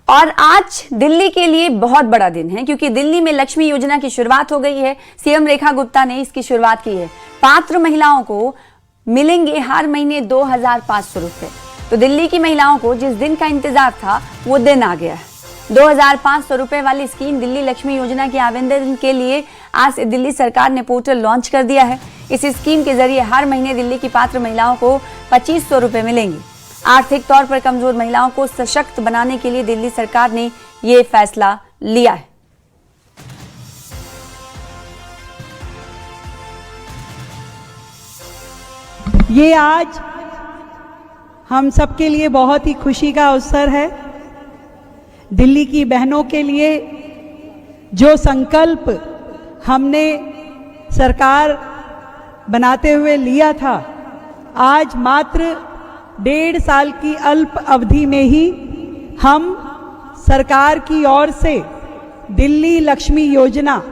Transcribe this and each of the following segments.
और आज दिल्ली के लिए बहुत बड़ा दिन है क्योंकि दिल्ली में लक्ष्मी योजना की शुरुआत हो गई है। सीएम रेखा गुप्ता ने इसकी शुरुआत की है। पात्र महिलाओं को मिलेंगे हर महीने 2,500 रुपए। तो दिल्ली की महिलाओं को जिस दिन का इंतजार था वो दिन आ गया है। 2,500 रुपए वाली स्कीम दिल्ली लक्ष्मी योजना के आवेदन के लिए आज से दिल्ली सरकार ने पोर्टल लॉन्च कर दिया है। इस स्कीम के जरिए हर महीने दिल्ली की पात्र महिलाओं को 2,500 रुपए मिलेंगे। आर्थिक तौर पर कमजोर महिलाओं को सशक्त बनाने के लिए दिल्ली सरकार ने ये फैसला लिया है। ये आज हम सबके लिए बहुत ही खुशी का अवसर है। दिल्ली की बहनों के लिए जो संकल्प हमने सरकार बनाते हुए लिया था, आज मात्र 1.5 साल की अल्प अवधि में ही हम सरकार की ओर से दिल्ली लक्ष्मी योजना,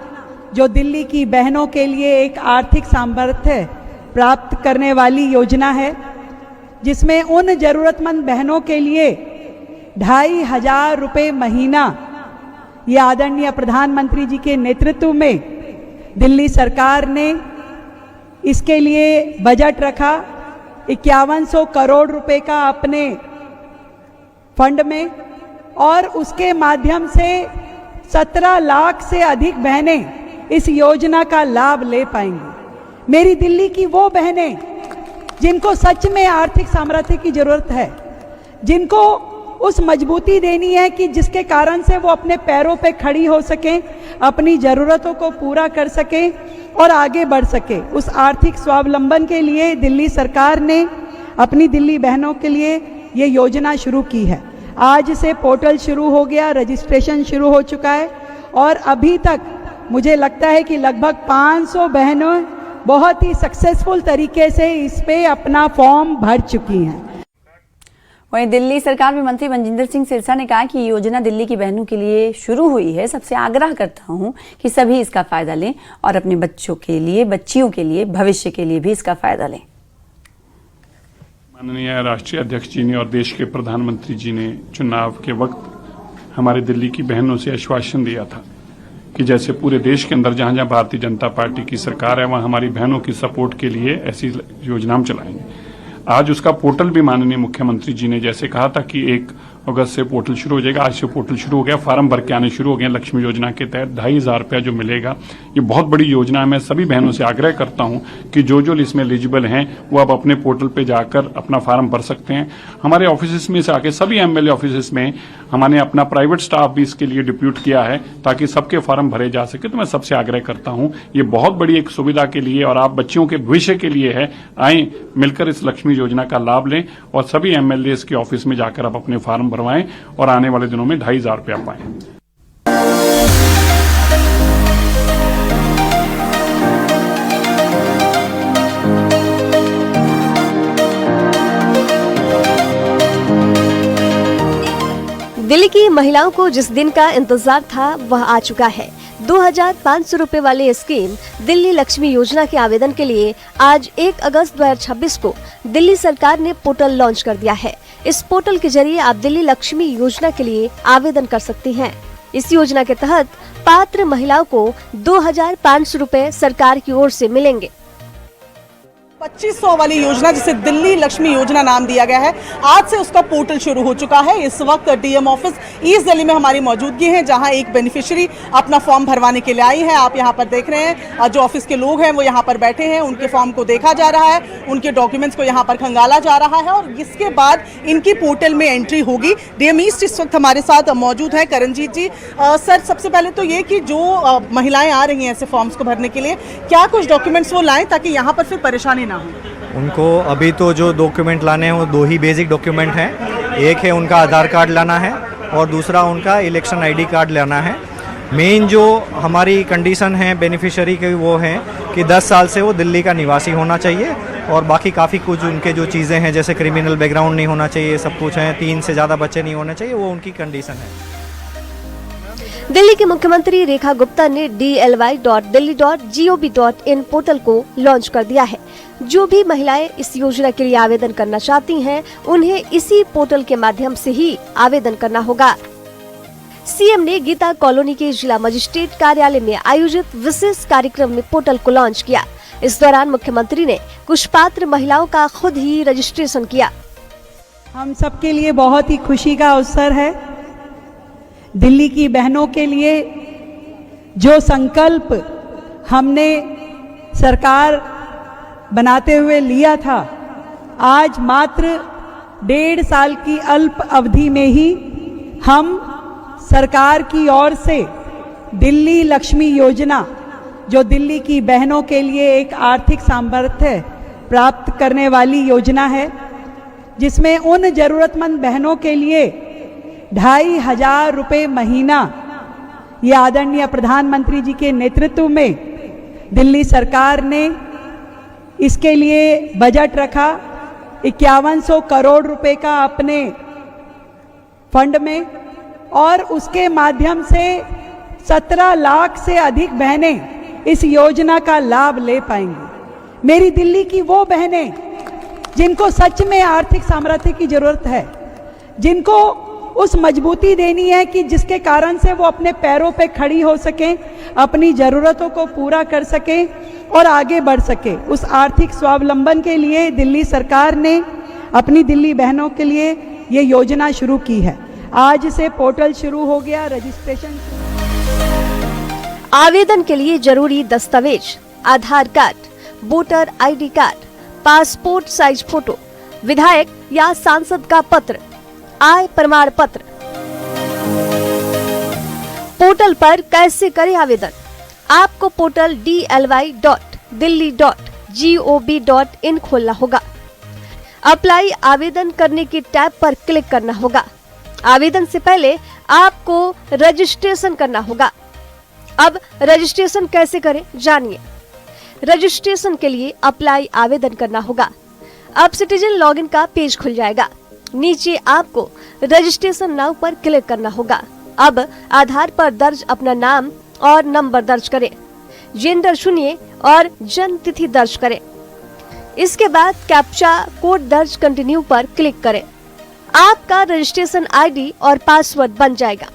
जो दिल्ली की बहनों के लिए एक आर्थिक सामर्थ्य प्राप्त करने वाली योजना है, जिसमें उन जरूरतमंद बहनों के लिए 2,500 रुपये महीना, ये आदरणीय प्रधानमंत्री जी के नेतृत्व में दिल्ली सरकार ने इसके लिए बजट रखा। 5100 करोड़ रुपए का अपने फंड में, और उसके माध्यम से 17 लाख से अधिक बहनें इस योजना का लाभ ले पाएंगी। मेरी दिल्ली की वो बहनें जिनको सच में आर्थिक सामर्थ्य की जरूरत है, जिनको उस मजबूती देनी है कि जिसके कारण से वो अपने पैरों पे खड़ी हो सकें, अपनी ज़रूरतों को पूरा कर सकें और आगे बढ़ सके। उस आर्थिक स्वावलंबन के लिए दिल्ली सरकार ने अपनी दिल्ली बहनों के लिए ये योजना शुरू की है। आज से पोर्टल शुरू हो गया, रजिस्ट्रेशन शुरू हो चुका है और अभी तक मुझे लगता है कि लगभग 500 बहनों बहुत ही सक्सेसफुल तरीके से इस पे अपना फॉर्म भर चुकी हैं। वहीं दिल्ली सरकार में मंत्री मनजिंदर सिंह सिरसा ने कहा कि ये योजना दिल्ली की बहनों के लिए शुरू हुई है। सबसे आग्रह करता हूं कि सभी इसका फायदा लें और अपने बच्चों के लिए, बच्चियों के लिए, भविष्य के लिए भी इसका फायदा लें। माननीय राष्ट्रीय अध्यक्ष जी ने और देश के प्रधानमंत्री जी ने चुनाव के वक्त हमारे दिल्ली की बहनों से आश्वासन दिया था कि जैसे पूरे देश के अंदर जहां जहां भारतीय जनता पार्टी की सरकार है, वहां हमारी बहनों की सपोर्ट के लिए ऐसी योजना हम चलाएंगे। आज उसका पोर्टल भी माननीय मुख्यमंत्री जी ने जैसे कहा था कि 1 अगस्त से पोर्टल शुरू हो जाएगा, आज से पोर्टल शुरू हो गया, फार्म भर के आने शुरू हो गए। लक्ष्मी योजना के तहत 2,500 रुपया जो मिलेगा, ये बहुत बड़ी योजना है। मैं सभी बहनों से आग्रह करता हूं कि जो इसमें एलिजिबल हैं वो अब अपने पोर्टल पे जाकर अपना फार्म भर सकते हैं। हमारे ऑफिस में से आके सभी एमएलए ऑफिस में हमने अपना प्राइवेट स्टाफ भी इसके लिए डिप्यूट किया है ताकि सबके फार्म भरे जा सके। तो मैं सबसे आग्रह करता हूं, ये बहुत बड़ी एक सुविधा के लिए और आप बच्चियों के भविष्य के लिए है। आए मिलकर इस लक्ष्मी योजना का लाभ लें और सभी एमएलए के ऑफिस में जाकर आप अपने फार्म भरवाएं और आने वाले दिनों में 2,500 रुपया पाएं। दिल्ली की महिलाओं को जिस दिन का इंतजार था वह आ चुका है। 2,500 रुपए वाली स्कीम दिल्ली लक्ष्मी योजना के आवेदन के लिए आज 1 अगस्त 2026 को दिल्ली सरकार ने पोर्टल लॉन्च कर दिया है। इस पोर्टल के जरिए आप दिल्ली लक्ष्मी योजना के लिए आवेदन कर सकती हैं। इस योजना के तहत पात्र महिलाओं को 2,500 रुपए सरकार की ओर से मिलेंगे। 2,500 वाली योजना, जिसे दिल्ली लक्ष्मी योजना नाम दिया गया है, आज से उसका पोर्टल शुरू हो चुका है। इस वक्त डीएम ऑफिस ईस्ट दिल्ली में हमारी मौजूदगी है, जहां एक बेनिफिशियरी अपना फॉर्म भरवाने के लिए आई है। आप यहां पर देख रहे हैं जो ऑफिस के लोग हैं वो यहां पर बैठे हैं, उनके फॉर्म को देखा जा रहा है, उनके डॉक्यूमेंट्स को यहां पर खंगाला जा रहा है और इसके बाद इनकी पोर्टल में एंट्री होगी। डीएम ईस्ट इस वक्त हमारे साथ मौजूद है, करणजीत जी। सर, सबसे पहले तो ये कि जो महिलाएं आ रही हैं ऐसे फॉर्म्स को भरने के लिए, क्या कुछ डॉक्यूमेंट्स वो लाएं ताकि यहाँ पर फिर परेशानी ना हो? उनको अभी तो जो डॉक्यूमेंट लाने हैं वो 2 ही बेसिक डॉक्यूमेंट हैं। एक है उनका आधार कार्ड लाना है और दूसरा उनका इलेक्शन आईडी कार्ड लाना है। मेन जो हमारी कंडीशन है बेनिफिशियरी की वो है कि 10 साल से वो दिल्ली का निवासी होना चाहिए और बाकी काफ़ी कुछ उनके जो चीज़ें हैं जैसे क्रिमिनल बैकग्राउंड नहीं होना चाहिए, सब कुछ है, 3 से ज़्यादा बच्चे नहीं होने चाहिए, वो उनकी कंडीशन है। दिल्ली के मुख्यमंत्री रेखा गुप्ता ने dly.delhi.gov.in पोर्टल को लॉन्च कर दिया है। जो भी महिलाएं इस योजना के लिए आवेदन करना चाहती हैं, उन्हें इसी पोर्टल के माध्यम से ही आवेदन करना होगा। सीएम ने गीता कॉलोनी के जिला मजिस्ट्रेट कार्यालय में आयोजित विशेष कार्यक्रम में पोर्टल को लॉन्च किया। इस दौरान मुख्यमंत्री ने कुछ पात्र महिलाओं का खुद ही रजिस्ट्रेशन किया। हम सबके लिए बहुत ही खुशी का अवसर है। दिल्ली की बहनों के लिए जो संकल्प हमने सरकार बनाते हुए लिया था, आज मात्र 1.5 साल की अल्प अवधि में ही हम सरकार की ओर से दिल्ली लक्ष्मी योजना, जो दिल्ली की बहनों के लिए एक आर्थिक सामर्थ्य प्राप्त करने वाली योजना है, जिसमें उन जरूरतमंद बहनों के लिए 2,500 रुपये महीना, ये आदरणीय प्रधानमंत्री जी के नेतृत्व में दिल्ली सरकार ने इसके लिए बजट रखा। 5100 करोड़ रुपए का अपने फंड में, और उसके माध्यम से 17 लाख से अधिक बहनें इस योजना का लाभ ले पाएंगी। मेरी दिल्ली की वो बहनें जिनको सच में आर्थिक सामर्थ्य की जरूरत है, जिनको उस मजबूती देनी है कि जिसके कारण से वो अपने पैरों पे खड़ी हो सकें, अपनी ज़रूरतों को पूरा कर सकें और आगे बढ़ सके। उस आर्थिक स्वावलंबन के लिए दिल्ली सरकार ने अपनी दिल्ली बहनों के लिए ये योजना शुरू की है। आज से पोर्टल शुरू हो गया, रजिस्ट्रेशन। आवेदन के लिए जरूरी दस्तावेज Aadhaar card, voter ID card, passport size photo, विधायक या सांसद का पत्र, आय प्रमाण पत्र। पोर्टल पर कैसे करें आवेदन? आपको पोर्टल dly.delhi.gov.in खोलना होगा। अप्लाई आवेदन करने के टैब पर क्लिक करना होगा। आवेदन से पहले आपको रजिस्ट्रेशन करना होगा। अब रजिस्ट्रेशन कैसे करें जानिए। रजिस्ट्रेशन के लिए अप्लाई आवेदन करना होगा। अब सिटीजन लॉगिन का पेज खुल जाएगा। नीचे आपको रजिस्ट्रेशन नाउ पर क्लिक करना होगा। अब आधार पर दर्ज अपना नाम और नंबर दर्ज करें, जेंडर चुनिए और जन्म तिथि दर्ज करें। इसके बाद कैप्चा कोड दर्ज कंटिन्यू पर क्लिक करें। आपका रजिस्ट्रेशन आईडी और पासवर्ड बन जाएगा।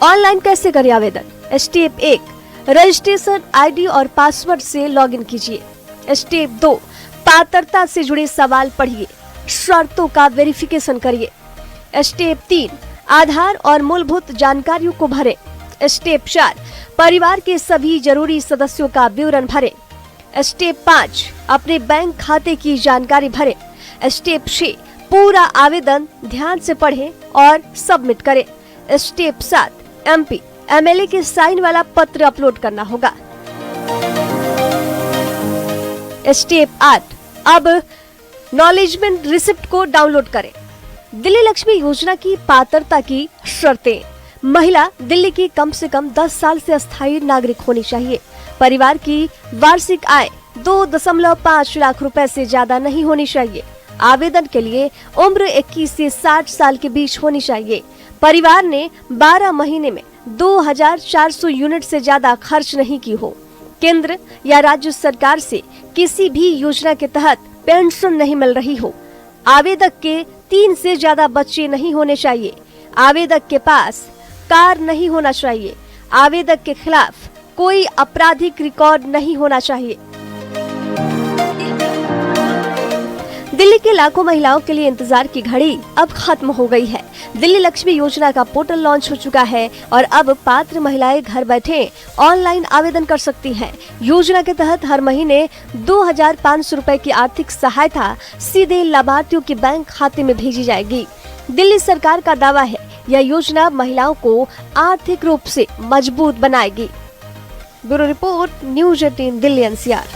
ऑनलाइन कैसे करें आवेदन? स्टेप 1, रजिस्ट्रेशन आईडी और पासवर्ड से लॉगिन कीजिए। स्टेप 2, पात्रता से जुड़े सवाल पढ़िए, शर्तों का वेरिफिकेशन करिए। स्टेप 3, आधार और मूलभूत जानकारियों को भरें। स्टेप 4, परिवार के सभी जरूरी सदस्यों का विवरण भरें। स्टेप 5, अपने बैंक खाते की जानकारी भरें। स्टेप 6, पूरा आवेदन ध्यान से पढ़ें और सबमिट करें। स्टेप 7, एमपी एमएलए के साइन वाला पत्र अपलोड करना होगा। स्टेप 8, अब नॉलेजमेंट रिसिप्ट को डाउनलोड करें। दिल्ली लक्ष्मी योजना की पात्रता की शर्तें। महिला दिल्ली की कम से कम 10 साल से अस्थायी नागरिक होनी चाहिए। परिवार की वार्षिक आय 2.5 लाख रुपए से ज्यादा नहीं होनी चाहिए। आवेदन के लिए उम्र 21 से 60 साल के बीच होनी चाहिए। परिवार ने 12 महीने में 2400 यूनिट से ज्यादा खर्च नहीं की हो। केंद्र या राज्य सरकार से किसी भी योजना के तहत पेंशन नहीं मिल रही हो। आवेदक के 3 से ज्यादा बच्चे नहीं होने चाहिए। आवेदक के पास कार नहीं होना चाहिए। आवेदक के खिलाफ कोई आपराधिक रिकॉर्ड नहीं होना चाहिए। दिल्ली के लाखों महिलाओं के लिए इंतजार की घड़ी अब खत्म हो गई है। दिल्ली लक्ष्मी योजना का पोर्टल लॉन्च हो चुका है और अब पात्र महिलाएं घर बैठे ऑनलाइन आवेदन कर सकती हैं। योजना के तहत हर महीने 2,500 रुपए की आर्थिक सहायता सीधे लाभार्थियों के बैंक खाते में भेजी जाएगी। दिल्ली सरकार का दावा है यह योजना महिलाओं को आर्थिक रूप से मजबूत बनाएगी। Bureau report, news 18 Delhi NCR.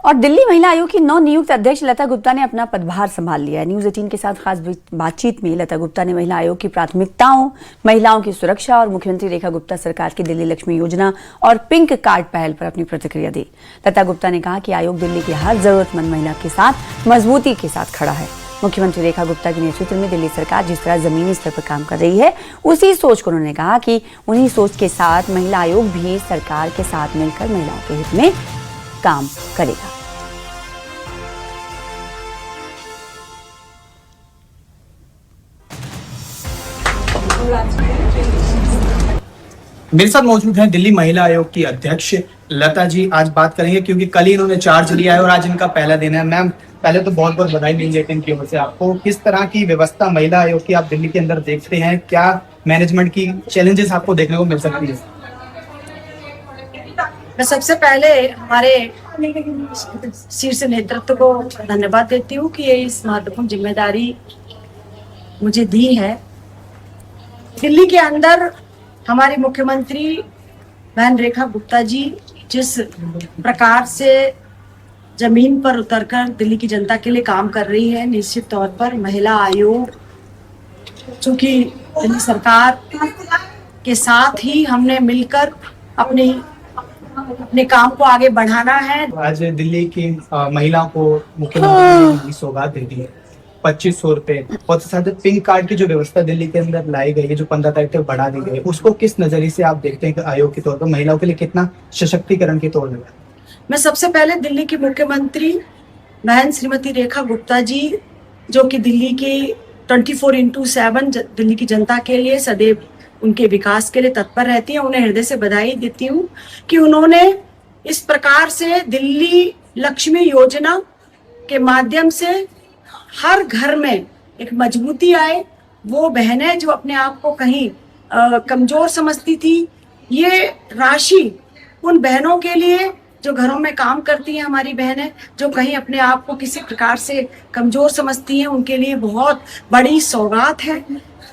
और दिल्ली महिला आयोग की नवनियुक्त अध्यक्ष लता गुप्ता ने अपना पदभार संभाल लिया है। न्यूज 18 के साथ खास बातचीत में लता गुप्ता ने महिला आयोग की प्राथमिकताओं, महिलाओं की सुरक्षा और मुख्यमंत्री रेखा गुप्ता सरकार की दिल्ली लक्ष्मी योजना और पिंक कार्ड पहल पर अपनी प्रतिक्रिया दी। लता गुप्ता ने कहा कि आयोग दिल्ली की हर जरूरतमंद महिला के साथ मजबूती के साथ खड़ा है। मुख्यमंत्री रेखा गुप्ता के नेतृत्व में दिल्ली सरकार जिस तरह जमीनी स्तर पर काम कर रही है, उसी सोच को उन्होंने कहा कि उन्हीं सोच के साथ महिला आयोग भी सरकार के साथ मिलकर महिलाओं के हित में काम करेगा। मेरे साथ मौजूद हैं दिल्ली महिला आयोग की अध्यक्ष लता जी। आज बात करेंगे क्योंकि कल ही इन्होंने चार्ज लिया है और आज इनका पहला दिन है। मैम, पहले तो बहुत बहुत बधाई न्यूज़ 18 की ओर से आपको। किस तरह की व्यवस्था महिला आयोग की आप दिल्ली के अंदर देखते हैं? क्या मैनेजमेंट की चैलेंजेस आपको देखने को मिल सकती है? मैं सबसे पहले हमारे शीर्ष नेतृत्व को धन्यवाद देती हूँ कि ये इस महत्वपूर्ण जिम्मेदारी मुझे दी है। दिल्ली के अंदर हमारी मुख्यमंत्री बहन रेखा गुप्ता जी जिस प्रकार से जमीन पर उतरकर दिल्ली की जनता के लिए काम कर रही है, निश्चित तौर पर महिला आयोग, चूंकि दिल्ली सरकार के साथ ही हमने मिलकर अपने काम को आगे बढ़ाना है। आज दिल्ली की महिलाओं को मुख्यमंत्री ने सौगात दे दी है 2500 रुपए और साथ ही पिंक कार्ड की जो व्यवस्था दिल्ली के अंदर लाई गई है, जो 15 तारीख तक बढ़ा दी गई है, उसको किस नजरिए से आप देखते हैं कि आयोग के तौर पर महिलाओं के लिए कितना सशक्तिकरण की तौर लगा? मैं सबसे पहले दिल्ली की मुख्यमंत्री बहन श्रीमती रेखा गुप्ता जी, जो कि दिल्ली की 24/7 दिल्ली की जनता के लिए सदैव उनके विकास के लिए तत्पर रहती हैं, उन्हें हृदय से बधाई देती हूँ कि उन्होंने इस प्रकार से दिल्ली लक्ष्मी योजना के माध्यम से हर घर में एक मजबूती आए। वो बहनें जो अपने आप को कहीं कमजोर समझती थी, ये राशि उन बहनों के लिए जो घरों में काम करती हैं, हमारी बहनें जो कहीं अपने आप को किसी प्रकार से कमजोर समझती हैं, उनके लिए बहुत बड़ी सौगात है।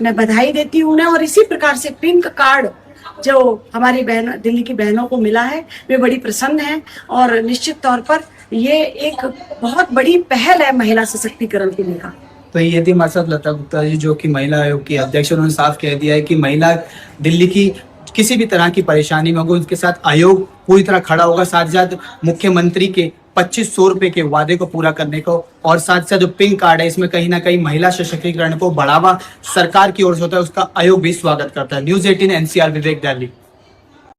मैं बधाई देती हूँ उन्हें। और इसी प्रकार से पिंक कार्ड जो हमारी बहन दिल्ली की बहनों को मिला है, वे बड़ी प्रसन्न हैं और निश्चित तौर पर ये एक बहुत बड़ी पहल है महिला सशक्तिकरण को लेकर। तो ये थी हमारे साथ लता गुप्ता जी, जो कि महिला आयोग की अध्यक्ष। उन्होंने साफ कह दिया है कि महिला दिल्ली की किसी भी तरह की परेशानी में होगी, उनके साथ आयोग पूरी तरह खड़ा होगा। साथ ही साथ मुख्यमंत्री के 2500 रुपए के वादे को पूरा करने को और साथ साथ जो पिंक कार्ड है, इसमें कहीं ना कहीं महिला सशक्तिकरण को बढ़ावा सरकार की ओर से होता है, उसका आयोग भी स्वागत करता है। न्यूज़ 18 NCR विवेक दिल्ली।